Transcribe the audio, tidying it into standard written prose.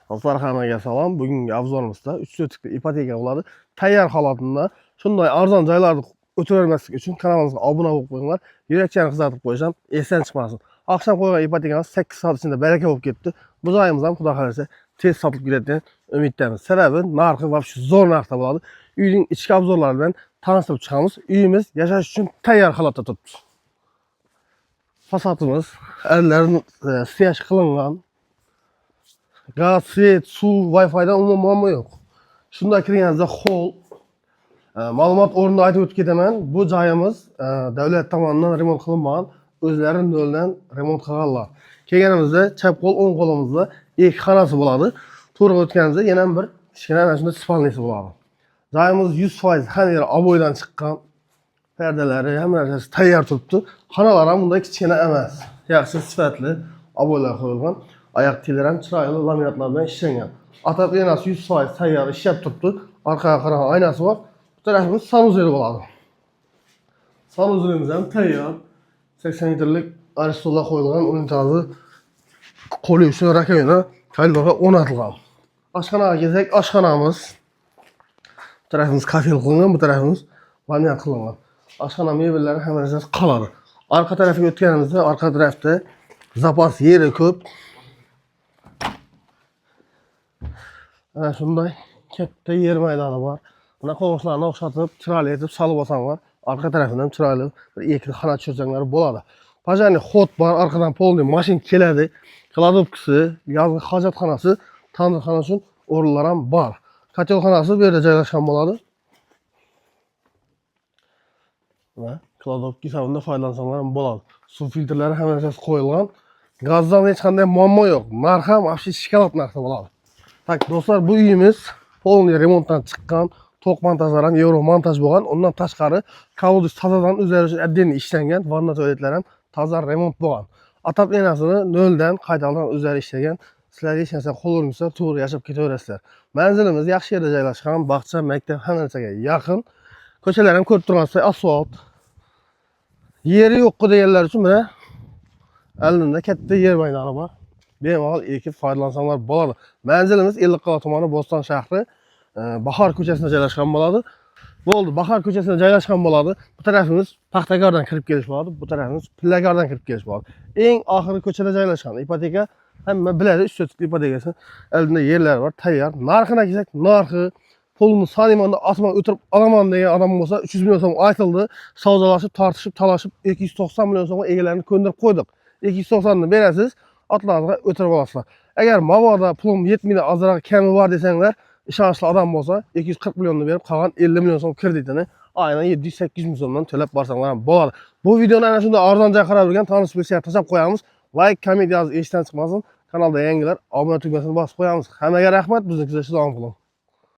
Sarxanaga salom. Bugungi obzorimizda 3 sotikli ipoteka bo'ladi. Tayyor holatida shunday arzon joylarni o'tiravermaslik uchun kanalimizga obuna bo'lib qo'yinglar. Yurakchani qizartirib qo'yisham, esdan chiqmasin. Akşam qo'ygan ipotekamiz 8 soat ichida baraka bo'lib ketdi. Bu joyimiz ham xudo xolasa tez sotib ketadigan umiddamiz. Sababi narxi vobshe zo'r narxda bo'ladi. Uyning ichki obzorlari bilan tanishtirib chiqamiz. Uyimiz yashash uchun tayyor holatda turibdi. Fasadimiz allarni siyaj qilingan. Gaz, svet, suv, Wi-Fi'dan umuman muammo yo'q. Shunda kirganingizda hol ma'lumot o'rnida aytib o'tib ketaman. Bu joyimiz davlat tomonidan remont qilinmagan, o'zlari noldan remont qilganlar. Kelganimizda chap qo'l, o'ng qo'limizda ikki xonasi bo'ladi. To'g'ri o'tganimizda yana bir kichkina mana shunday spalnisi bo'ladi. Joyimiz 100% hamma yeri oboydan chiqqan. Perdalari, hamma narsasi tayyor turibdi. Xonalar ham bunday kichkina emas. Yaxshi sifatli oboylar qo'yilgan. Ayak tileri ham chiroyli laminatlar bilan ishlangan. Atap aynasi 100% tayyor ishlab turibdi. Orqaga qaragan aynasi bor. Bu tarafimiz sanuzel bo'ladi. Sanuzelimiz ham tayyor. 80 litrlik aristolar qo'yilgan, unitazi qo'li uchun rakovina koridorga o'rnatilgan. Oshxonaga kelsak, oshxonamiz bu tarafimiz kafel qilingan, bu tarafimiz laminat qilingan. Oshxona mebellari hamma narsasi qoladi. Arka tarafga o'tganimizda, arka tarafda zapas yeri ko'p. Ana shunday katta yer maydoni bor. Mana qo'ng'ishlarni o'xshatib, chiroyli etib solib olsanglar, orqa tarafidan chiroyli bir ikki xona tushirsanglar bo'ladi. Pajani xod bor, orqadan polni mashin keladi. Kladovkasi, yozgi hojatxonasi, tandirxona uchun o'rinlar ham bor. Kotelxonasi bu yerda joylashgan bo'ladi. Va kladovka hisobida foydalansanglar ham bo'ladi. Suv filtrlari hamma narsasi qo'yilgan. Gazdan hech qanday muammo yo'q. Narx ham vobshe shokolad narxda bo'ladi. Tak do'stlar, bu uyimiz polniy remontdan chiqqan, to'q montajlar ham yevro montaj bo'lgan. Undan tashqari kolodez tozadan o'zlari отдельно ishlangan, vanna tualetlar ham toza remont bo'lgan. Atap enasini noldan qaytadan o'zlari ishlagan. Sizlar hech narsa qo'l urmasa, to'g'ri yashab ketaverasizlar. Manzilimiz yaxshi yerda joylashgan, bog'cha, maktab hamma narsaga yaqin. Ko'chalar ham ko'rib turgansizlar, asfalt. Yeri yo'q deganlar uchun mana aldinda katta yer maydoni bor. Bemalol ekib foydalansanglar bo'ladi. Manzilimiz Ellikqal'a tumani Bo'ston shahri Bahor ko'chasida joylashgan bo'ladi. Bo'ldi, Bahor ko'chasida joylashgan bo'ladi. Bu tarafimiz Paxtakordan kirib kelish bo'ladi, bu tarafimiz Pillakordan kirib kelish bo'ladi. Eng oxirgi ko'chada joylashgan. Ipoteka hamma biladi, 3 sotikli ipotekasi. Aldinda yerlar bor, tayyor. Narxini kelsak, narxi pulni sonimonda osmon o'tirib olaman degan odam bo'lsa 300 million so'm aytildi. Savdolashib, tortishib, talashib 290 million so'm egalarini ko'ndirib qo'ydik. 290 ni berasiz, otlarga o'tirib olasizlar. Agar mabodo pulim yetmaydi, ozroq kami bor desanglar, ishonchli odam bo'lsa 240 millionni berib, qolgan 50 million so'm kreditini aynan 700-800 ming so'mdan to'lab borsangiz ham bo'ladi. Bu videoni ana shunday arzon joy qarab yurgan tanishib bo'lsangiz tashlab qo'yamiz. Like, komment yozib eshitdan chiqmasin. Kanalda yangilar obuna tugmasini bosib qo'yamiz. Hammaga rahmat, bizni kuzatishda davom qiling.